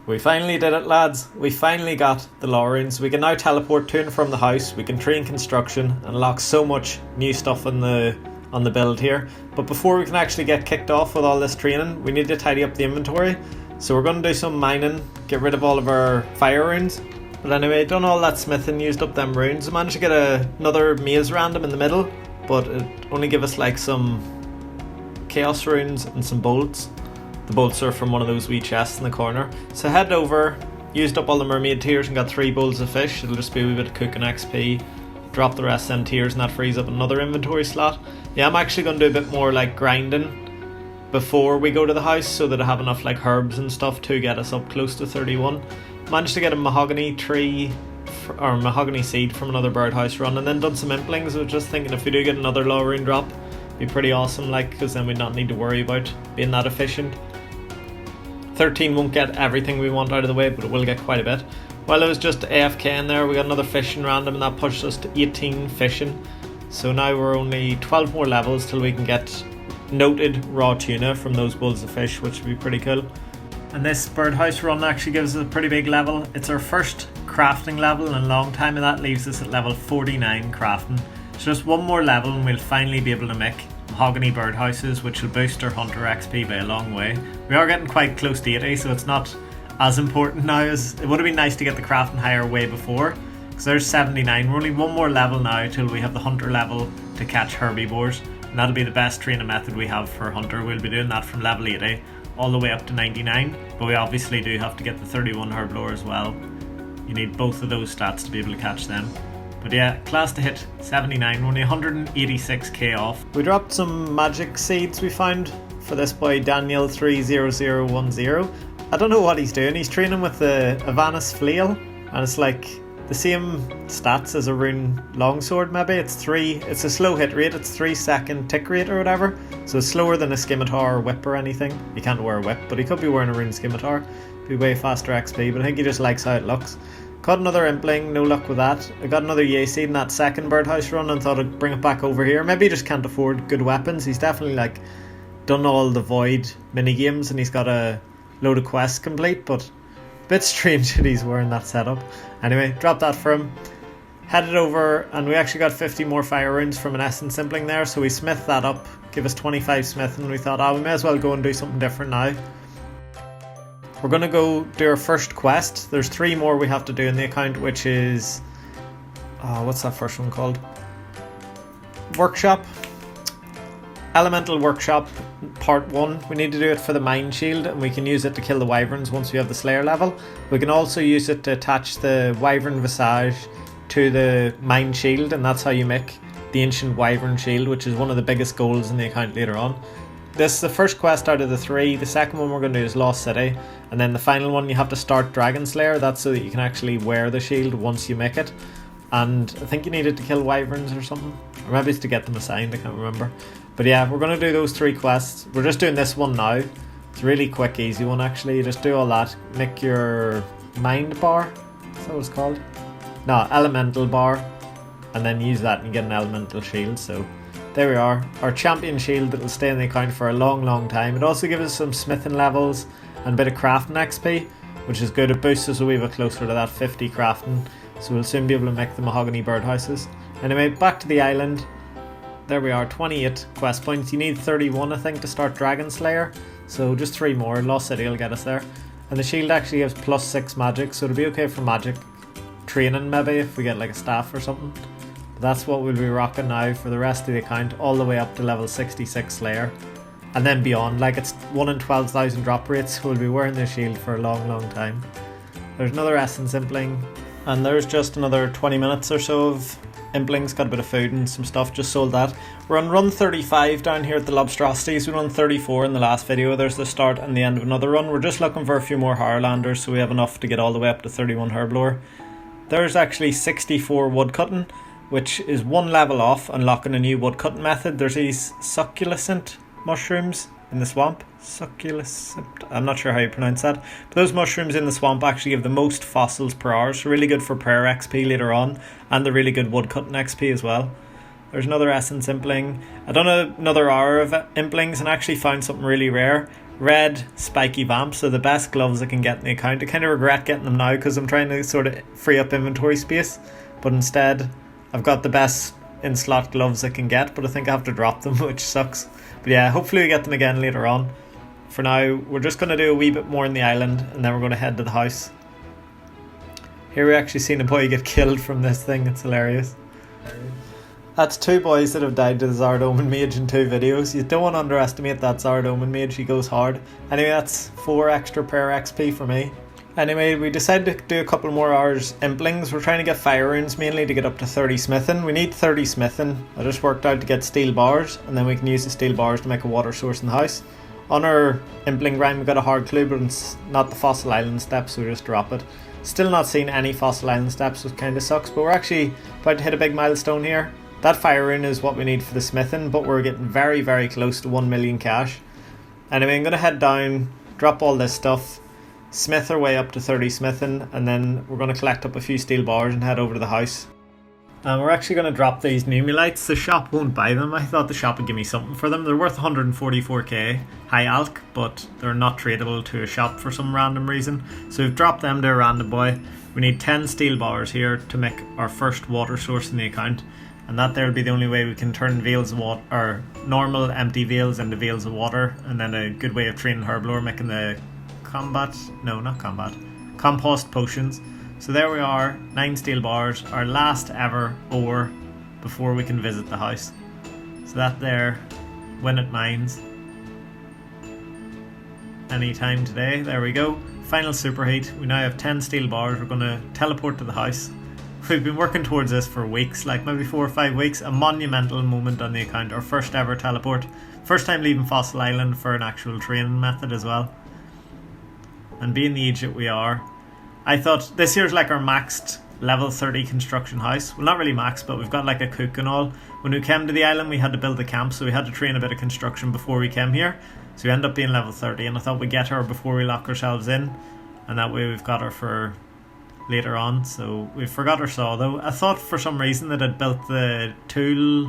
We finally did it, lads. We finally got the law runes. We can now teleport to and from the house. We can train construction and unlock so much new stuff on the build here. But before we can actually get kicked off with all this training, we need to tidy up the inventory. So we're going to do some mining, get rid of all of our fire runes. But anyway, done all that smithing, used up them runes. I managed to get another maze random in the middle, but it only gave us like some chaos runes and some bolts. The bolts are from one of those wee chests in the corner. So head over, used up all the mermaid tiers and got 3 bowls of fish. It'll just be a wee bit of cooking XP. Drop the rest of them tiers and that frees up another inventory slot. Yeah, I'm actually going to do a bit more like grinding before we go to the house so that I have enough like herbs and stuff to get us up close to 31. Managed to get a mahogany tree or mahogany seed from another birdhouse run, and then done some implings. I was just thinking if we do get another law rune drop, it'd be pretty awesome, like, because then we'd not need to worry about being that efficient. 13 won't get everything we want out of the way, but it will get quite a bit. While I was just AFK in there, we got another fishing random and that pushed us to 18 fishing. So now we're only 12 more levels till we can get noted raw tuna from those bowls of fish, which would be pretty cool. And this birdhouse run actually gives us a pretty big level. It's our first crafting level in a long time, and that leaves us at level 49 crafting. So just one more level and we'll finally be able to make mahogany birdhouses, which will boost our hunter XP by a long way. We are getting quite close to 80, so it's not as important now as it would have been nice to get the crafting higher way before, because there's 79. We're only one more level now till we have the hunter level to catch HerbiBoars, and that'll be the best training method we have for hunter. We'll be doing that from level 80 all the way up to 99, but we obviously do have to get the 31 Herblore as well. You need both of those stats to be able to catch them. But yeah, class to hit 79, we're only 186k off. We dropped some magic seeds we found for this boy Daniel30010. I don't know what he's doing. He's training with the Avanus Flail, and it's like the same stats as a rune longsword maybe. It's a slow hit rate, it's 3 second tick rate or whatever. So it's slower than a scimitar or whip or anything. He can't wear a whip, but he could be wearing a rune scimitar. Be way faster XP, but I think he just likes how it looks. Caught another impling, no luck with that. I got another yay seed in that second birdhouse run and thought I'd bring it back over here. Maybe he just can't afford good weapons. He's definitely like done all the void mini games and he's got a load of quests complete, but a bit strange that he's wearing that setup. Anyway, dropped that for him. Headed over and we actually got 50 more fire runes from an essence impling there, so we smithed that up, give us 25 smith, and we thought, we may as well go and do something different now. We're going to go do our first quest. There's 3 more we have to do in the account, which is... what's that first one called? Workshop. Elemental Workshop Part 1. We need to do it for the Mind Shield, and we can use it to kill the Wyverns once we have the Slayer level. We can also use it to attach the Wyvern Visage to the Mind Shield, and that's how you make the Ancient Wyvern Shield, which is one of the biggest goals in the account later on. This is the first quest out of the 3. The second one we're going to do is Lost City, and then the final one you have to start Dragon Slayer. That's so that you can actually wear the shield once you make it. And I think you needed to kill wyverns or something, or maybe it's to get them assigned, I can't remember. But yeah, we're going to do those 3 quests. We're just doing this one now. It's a really quick, easy one actually. You just do all that, make your mind bar, is that what it's called? No, elemental bar, and then use that and you get an elemental shield. So there we are, our champion shield that will stay in the account for a long time. It also gives us some smithing levels and a bit of crafting XP, which is good. It boosts us a wee bit closer to that 50 crafting, so we'll soon be able to make the mahogany birdhouses. Anyway, back to the island. There we are, 28 quest points. You need 31 I think to start Dragon Slayer, so just 3 more. Lost City will get us there. And the shield actually gives +6 magic, so it'll be okay for magic training maybe if we get like a staff or something. But that's what we'll be rocking now for the rest of the account, all the way up to level 66 Slayer. And then beyond, like it's 1 in 12,000 drop rates, so we'll be wearing the shield for a long time. There's another essence impling, and there's just another 20 minutes or so of implings. Got a bit of food and some stuff, just sold that. We're on run 35 down here at the Lobstrosities. We run 34 in the last video. There's the start and the end of another run. We're just looking for a few more Highlanders, so we have enough to get all the way up to 31 Herblore. There's actually 64 woodcutting, which is 1 level off unlocking a new woodcutting method. There's these succulent mushrooms in the swamp. Succulent, I'm not sure how you pronounce that, but those mushrooms in the swamp actually give the most fossils per hour, so really good for prayer XP later on, and the really good woodcutting XP as well. There's another essence impling. I done another hour of implings and actually found something really rare. Red spiky vamps are the best gloves I can get in the account. I kind of regret getting them now because I'm trying to sort of free up inventory space, but instead I've got the best in slot gloves I can get, but I think I have to drop them, which sucks. But yeah, hopefully we get them again later on. For now, we're just going to do a wee bit more in the island and then we're going to head to the house. Here we actually seen a boy get killed from this thing. It's hilarious. That's 2 boys that have died to the Zardoman Mage in 2 videos. You don't want to underestimate that Zardoman Mage, he goes hard. Anyway, that's 4 extra prayer XP for me. Anyway, we decided to do a couple more hours implings. We're trying to get fire runes mainly to get up to 30 smithing. We need 30 smithing. I just worked out to get steel bars, and then we can use the steel bars to make a water source in the house. On our impling grind we got a hard clue, but it's not the Fossil Island step, so we just drop it. Still not seen any Fossil Island steps, which kind of sucks, but we're actually about to hit a big milestone here. That fire rune is what we need for the smithing, but we're getting very, very close to 1 million cash. Anyway, I'm going to head down, drop all this stuff, smith our way up to 30 smithing, and then we're going to collect up a few steel bars and head over to the house. And we're actually going to drop these Nummulites. The shop won't buy them. I thought the shop would give me something for them. They're worth 144k high alc, but they're not tradable to a shop for some random reason. So we've dropped them to a random boy. We need 10 steel bars here to make our first water source in the account. And that there will be the only way we can turn veils of water, or normal empty veils into veils of water. And then a good way of training Herblore, making the compost potions. So there we are, 9 steel bars, our last ever ore before we can visit the house. So that there, win at mines. Anytime today, there we go. Final superheat, we now have 10 steel bars, we're going to teleport to the house. We've been working towards this for weeks, like maybe 4 or 5 weeks. A monumental moment on the account, our first ever teleport. First time leaving Fossil Island for an actual training method as well. And being the age that we are, I thought this here's like our maxed level 30 construction house. Well, not really maxed, but we've got like a cook and all. When we came to the island we had to build a camp, so we had to train a bit of construction before we came here. So we end up being level 30, and I thought we'd get her before we lock ourselves in, and that way we've got her for later on. So we forgot our saw though. I thought for some reason that I'd built the tool,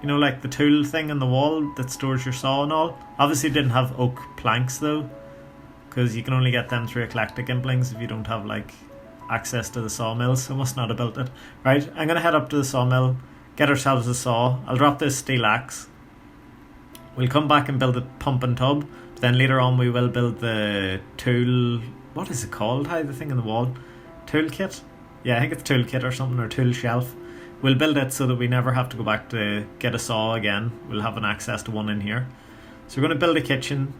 you know, like the tool thing in the wall that stores your saw and all. Obviously didn't have oak planks though, because you can only get them through eclectic implings if you don't have like access to the sawmill, so must not have built it. Right, I'm going to head up to the sawmill, get ourselves a saw. I'll drop this steel axe. We'll come back and build a pump and tub, but then later on we will build the tool, what is it called? Hi, the thing in the wall. Toolkit? Yeah, I think it's toolkit or something, or tool shelf. We'll build it so that we never have to go back to get a saw again. We'll have an access to one in here. So we're going to build a kitchen,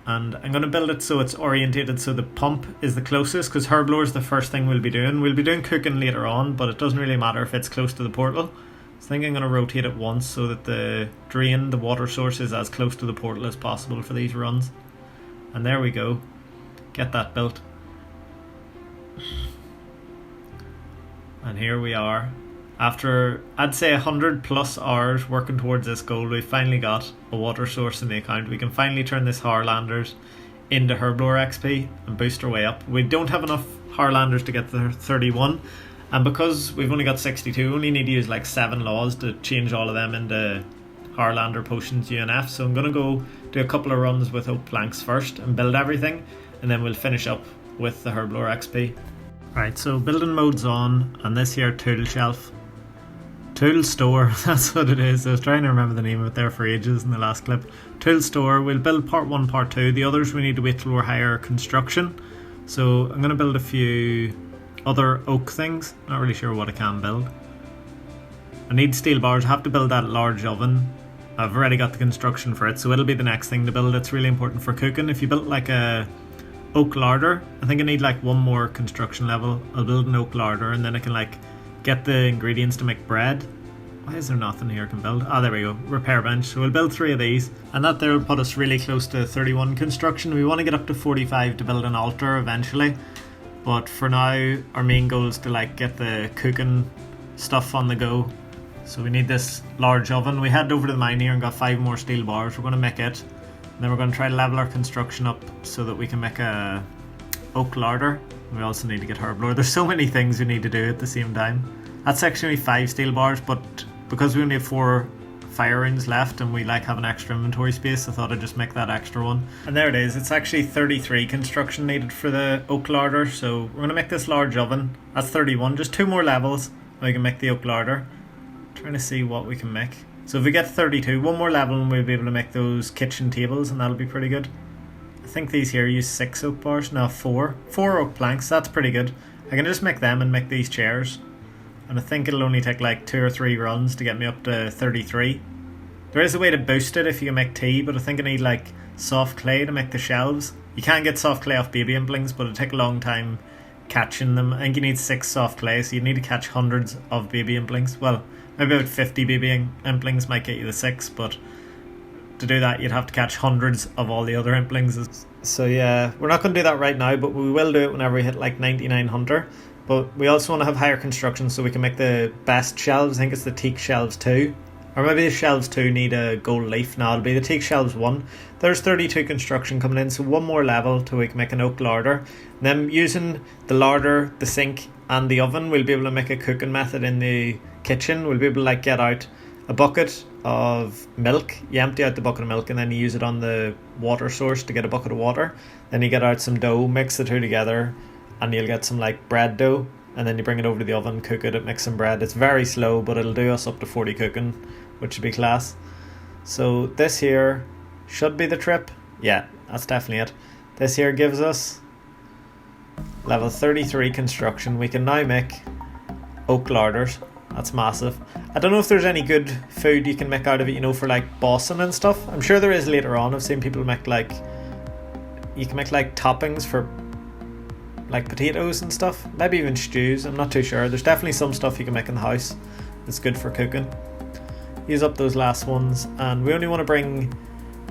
and I'm going to build it so it's orientated so the pump is the closest, because Herblore is the first thing we'll be doing. We'll be doing cooking later on, but it doesn't really matter if it's close to the portal. So I think I'm going to rotate it once so that the drain, the water source, is as close to the portal as possible for these runs. And there we go. Get that built. And here we are. After, I'd say 100 plus hours working towards this goal, we finally got a water source in the account. We can finally turn this Harlanders into Herblore XP and boost our way up. We don't have enough Harlanders to get to 31, and because we've only got 62, we only need to use like 7 laws to change all of them into Harlander potions UNF. So I'm going to go do a couple of runs with oak planks first and build everything, and then we'll finish up with the Herblore XP. Right, so building mode's on, and this here tool shelf. Tool store, that's what it is. I was trying to remember the name of it there for ages in the last clip. Tool store, we'll build part 1, part 2. The others we need to wait till we're higher construction. So I'm going to build a few other oak things. Not really sure what I can build. I need steel bars. I have to build that large oven. I've already got the construction for it, so it'll be the next thing to build. It's really important for cooking. If you built like a oak larder, I think I need like 1 more construction level. I'll build an oak larder, and then I can like get the ingredients to make bread. Why is there nothing here I can build? Ah, there we go. Repair bench. So we'll build 3 of these, and that there will put us really close to 31 construction. We want to get up to 45 to build an altar eventually, but for now our main goal is to like get the cooking stuff on the go. So we need this large oven. We headed over to the mine here and got 5 more steel bars. We're going to make it, and then we're going to try to level our construction up so that we can make a oak larder. We also need to get Herblore. There's so many things we need to do at the same time. That's actually 5 steel bars, but because we only have 4 fire runes left and we like having extra inventory space, I thought I'd just make that extra one. And there it is. It's actually 33 construction needed for the oak larder, so we're going to make this large oven. That's 31, just 2 more levels and we can make the oak larder. Trying to see what we can make. So if we get 32, 1 more level and we'll be able to make those kitchen tables, and that'll be pretty good. I think these here use 6 oak bars, no 4 oak planks. That's pretty good. I can just make them and make these chairs, and I think it'll only take like 2 or 3 runs to get me up to 33. There is a way to boost it if you can make tea, but I think I need like soft clay to make the shelves. You can get soft clay off baby implings, but it'll take a long time catching them. I think you need 6 soft clay, so you need to catch hundreds of baby implings. Well, maybe about 50 baby implings might get you the 6, but to do that you'd have to catch hundreds of all the other implings. So yeah, we're not going to do that right now, but we will do it whenever we hit like 99 hunter. But we also want to have higher construction so we can make the best shelves. I think it's the teak shelves 2. Or maybe the shelves 2 need a gold leaf. No, it'll be the teak shelves 1. There's 32 construction coming in, so 1 more level till we can make an oak larder. And then using the larder, the sink and the oven, we'll be able to make a cooking method in the kitchen. We'll be able to like get out a bucket of milk. You empty out the bucket of milk and then you use it on the water source to get a bucket of water. Then you get out some dough, mix the 2 together, and you'll get some like bread dough, and then you bring it over to the oven, cook it, make some bread. It's very slow, but it'll do us up to 40 cooking, which should be class. So this here should be the trip. Yeah, that's definitely it. This here gives us level 33 construction. We can now make oak larders. That's massive. I don't know if there's any good food you can make out of it, you know, for like bossing and stuff. I'm sure there is later on. I've seen people make like, you can make like toppings for like potatoes and stuff, maybe even stews. I'm not too sure. There's definitely some stuff you can make in the house that's good for cooking. Use up those last ones, and we only want to bring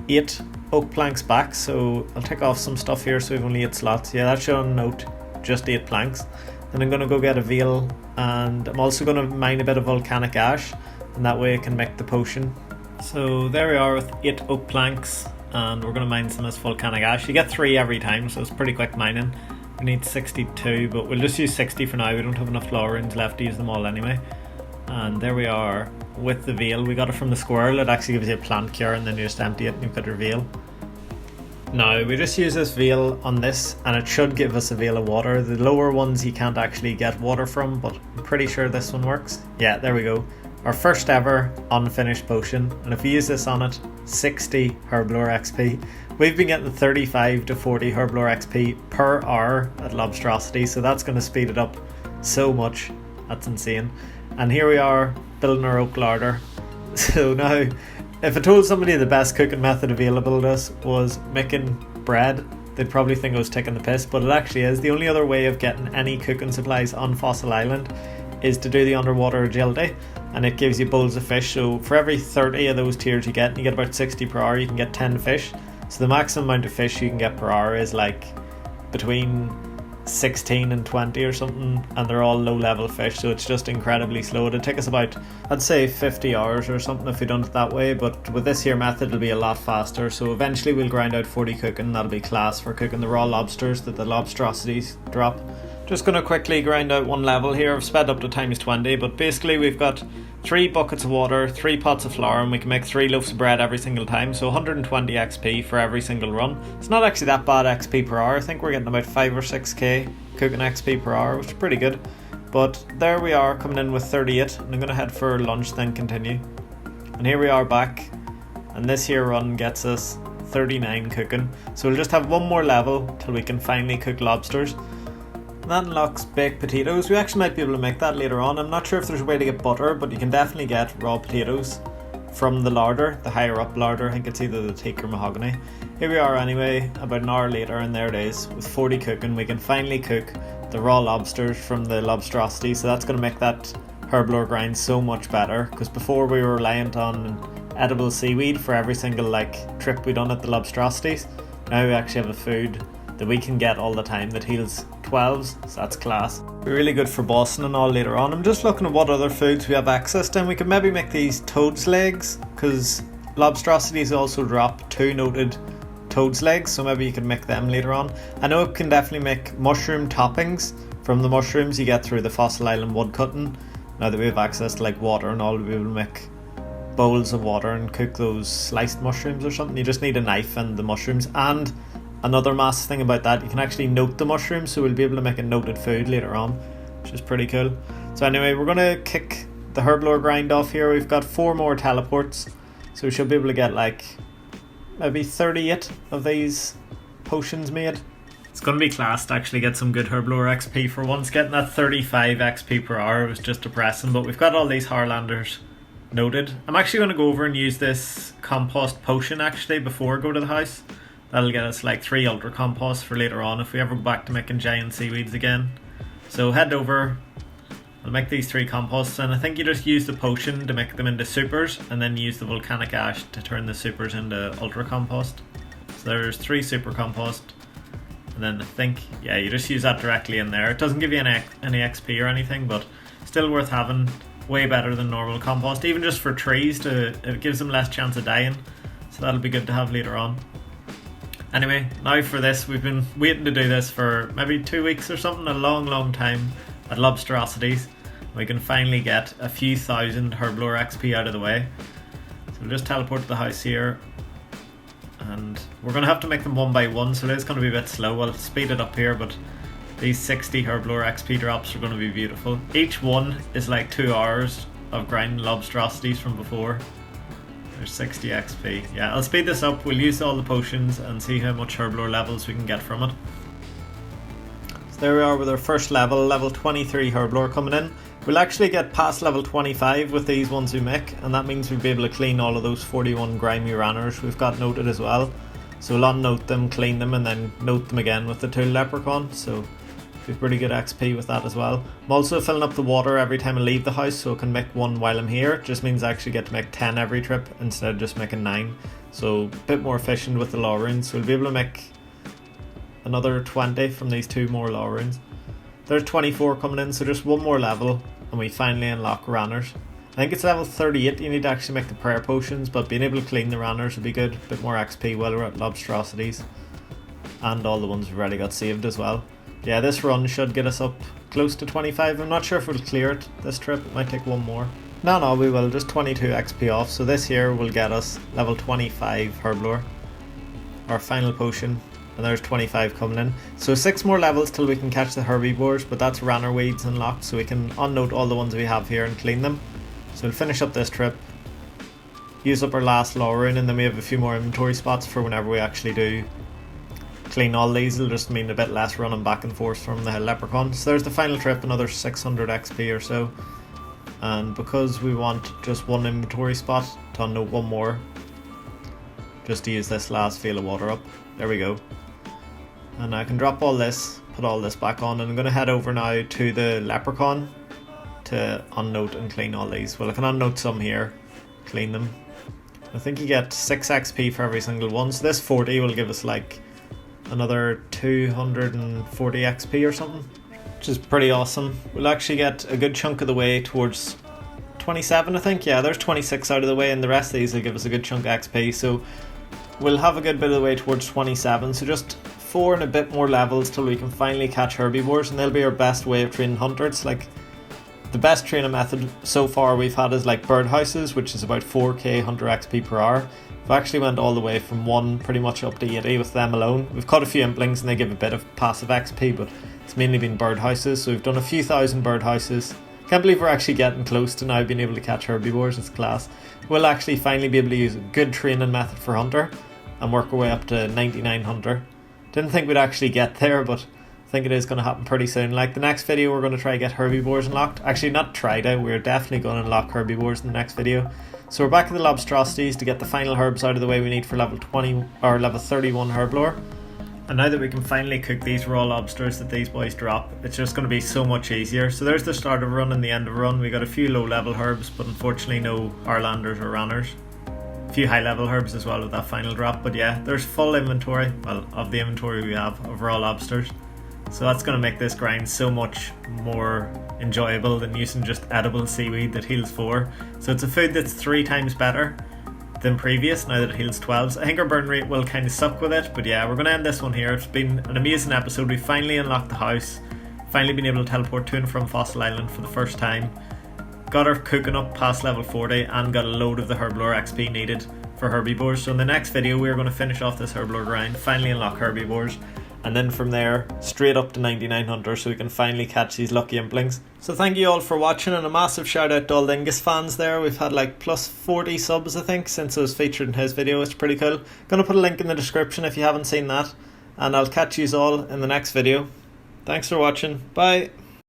8 oak planks back, so I'll take off some stuff here so we've only 8 slots. Yeah, that should on note just 8 planks. Then I'm going to go get a veil, and I'm also going to mine a bit of volcanic ash, and that way I can make the potion. So there we are with 8 oak planks, and we're going to mine some as volcanic ash. You get 3 every time, so it's pretty quick mining. We need 62, but we'll just use 60 for now. We don't have enough law runes left to use them all anyway. And there we are with the veil. We got it from the squirrel. It actually gives you a plant cure, and then you just empty it and you've got your veil. Now we just use this veil on this, and it should give us a veil of water. The lower ones you can't actually get water from, but I'm pretty sure this one works. Yeah, there we go. Our first ever unfinished potion, and if we use this on it, 60 Herblore XP. We've been getting 35 to 40 Herblore XP per hour at Lobstrosity, so that's going to speed it up so much. That's insane. And here we are building our oak larder. So now, if I told somebody the best cooking method available to us was making bread, they'd probably think I was taking the piss, but it actually is. The only other way of getting any cooking supplies on Fossil Island is to do the underwater agility, and it gives you bowls of fish. So for every 30 of those tiers you get about 60 per hour, you can get 10 fish. So the maximum amount of fish you can get per hour is like between 16 and 20 or something, and they're all low level fish, so it's just incredibly slow. It'll take us about, I'd say 50 hours or something if we done it that way, but with this here method it'll be a lot faster. So eventually we'll grind out 40 cooking. That'll be class for cooking the raw lobsters that the Lobstrosities drop. Just going to quickly grind out 1 level here. I've sped up to times 20, but basically we've got 3 buckets of water, 3 pots of flour, and we can make 3 loaves of bread every single time, so 120 XP for every single run. It's not actually that bad XP per hour. I think we're getting about 5 or 6k cooking XP per hour, which is pretty good. But there we are, coming in with 38, and I'm going to head for lunch then continue. And here we are back, and this here run gets us 39 cooking, so we'll just have 1 more level till we can finally cook lobsters. That unlocks baked potatoes. We actually might be able to make that later on. I'm not sure if there's a way to get butter, but you can definitely get raw potatoes from the larder, the higher up larder. I think it's either the teak or mahogany. Here we are anyway, about an hour later, and there it is. With 40 cooking, we can finally cook the raw lobsters from the Lobstrosity, so that's going to make that Herblore grind so much better, because before we were reliant on edible seaweed for every single trip we done at the Lobstrosities. Now we actually have a food that we can get all the time that heals 12s, so that's class. Really good for bossing and all later on. I'm just looking at what other foods we have access to, and we can maybe make these toad's legs, because Lobstrosities also drop 2 noted toad's legs, so maybe you can make them later on. I know it can definitely make mushroom toppings from the mushrooms you get through the Fossil Island woodcutting now that we have access to like water and all, we'll be able to make bowls of water and cook those sliced mushrooms or something. You just need a knife and the mushrooms. And another massive thing about that, you can actually note the mushrooms, so we'll be able to make a noted food later on, which is pretty cool. So anyway, we're going to kick the Herblore grind off here. We've got 4 more teleports, so we should be able to get like maybe 38 of these potions made. It's going to be class to actually get some good Herblore XP for once. Getting that 35 XP per hour was just depressing, but we've got all these Harlanders noted. I'm actually going to go over and use this Compost Potion actually before I go to the house. That'll get us like 3 ultra composts for later on if we ever go back to making giant seaweeds again. So head over, I'll make these 3 composts, and I think you just use the potion to make them into supers and then use the volcanic ash to turn the supers into ultra compost. So there's 3 super compost, and then I think, yeah, you just use that directly in there. It doesn't give you any XP or anything, but still worth having. Way better than normal compost, even just for trees, it gives them less chance of dying, so that'll be good to have later on. Anyway, now for this, we've been waiting to do this for maybe 2 weeks or something, a long time at Lobsterosities. We can finally get a few thousand Herblore XP out of the way. So we'll just teleport to the house here, and we're going to have to make them one by one, so it is going to be a bit slow. I'll speed it up here, but these 60 Herblore XP drops are going to be beautiful. Each one is like 2 hours of grinding Lobsterosities from before. There's 60 XP. Yeah, I'll speed this up. We'll use all the potions and see how much Herblore levels we can get from it. So there we are with our first level 23 Herblore coming in. We'll actually get past level 25 with these ones we make, and that means we'll be able to clean all of those 41 grimy ranners we've got noted as well. So we'll unnote them, clean them, and then note them again with the tool leprechaun. So we've pretty good XP with that as well. I'm also filling up the water every time I leave the house, so I can make 1 while I'm here. It just means I actually get to make 10 every trip instead of just making 9. So a bit more efficient with the law runes. So we'll be able to make another 20 from these 2 more law runes. There's 24 coming in, so just 1 more level and we finally unlock ranners. I think it's level 38 you need to actually make the prayer potions, but being able to clean the ranners would be good. A bit more XP while we're at Lobsterosities. And all the ones we've already got saved as well. Yeah, this run should get us up close to 25. I'm not sure if we'll clear it this trip. It might take 1 more. No, we will. Just 22 XP off. So this here will get us level 25 Herblore. Our final potion. And there's 25 coming in. So 6 more levels till we can catch the HerbiBoars, but that's ranner weeds unlocked, so we can unnote all the ones we have here and clean them. So we'll finish up this trip, use up our last law rune, and then we have a few more inventory spots for whenever we actually do clean all these. It'll just mean a bit less running back and forth from the leprechaun. So there's the final trip, another 600 XP or so. And because we want just 1 inventory spot to unnote 1 more, just to use this last field of water up. There we go. And I can drop all this, put all this back on, and I'm going to head over now to the leprechaun to unnote and clean all these. Well, I can unnote some here, clean them. I think you get 6 XP for every single one, so this 40 will give us like another 240 XP or something, which is pretty awesome. We'll actually get a good chunk of the way towards 27, I think. Yeah, there's 26 out of the way, and the rest of these will give us a good chunk of XP, so we'll have a good bit of the way towards 27, so just 4 and a bit more levels till we can finally catch HerbiBoars, and they'll be our best way of training hunters. Like, the best training method so far we've had is like birdhouses, which is about 4k hunter XP per hour. We've actually went all the way from 1 pretty much up to 80 with them alone. We've caught a few implings and they give a bit of passive XP, but it's mainly been birdhouses, so we've done a few thousand birdhouses. Can't believe we're actually getting close to now being able to catch HerbiBoars. It's class. We'll actually finally be able to use a good training method for hunter and work our way up to 99 hunter. Didn't think we'd actually get there, but I think it is going to happen pretty soon. Like, the next video we're going to try to get HerbiBoars unlocked. Actually, not try to, we're definitely going to unlock HerbiBoars in the next video. So we're back at the Lobsterosities to get the final herbs out of the way we need for level 20 or level 31 Herblore. And now that we can finally cook these raw lobsters that these boys drop, it's just going to be so much easier. So there's the start of a run and the end of a run. We got a few low level herbs, but unfortunately no Arlanders or Ranners. A few high level herbs as well with that final drop, but yeah, there's full inventory, well, of the inventory we have of raw lobsters. So that's going to make this grind so much more enjoyable than using just edible seaweed that heals 4. So it's a food that's 3 times better than previous now that it heals 12. So I think our burn rate will kind of suck with it, but yeah, we're going to end this one here. It's been an amazing episode. We finally unlocked the house, finally been able to teleport to and from Fossil Island for the first time. got her cooking up past level 40 and got a load of the Herblore XP needed for HerbiBoars. So in the next video we're going to finish off this Herblore grind, finally unlock HerbiBoars, and then from there straight up to 99 Hunter so we can finally catch these lucky implings. So thank you all for watching, and a massive shout out to all the Dingus fans there. We've had like plus 40 subs I think since it was featured in his video. It's pretty cool. Gonna put a link in the description if you haven't seen that, and I'll catch you all in the next video. Thanks for watching. Bye.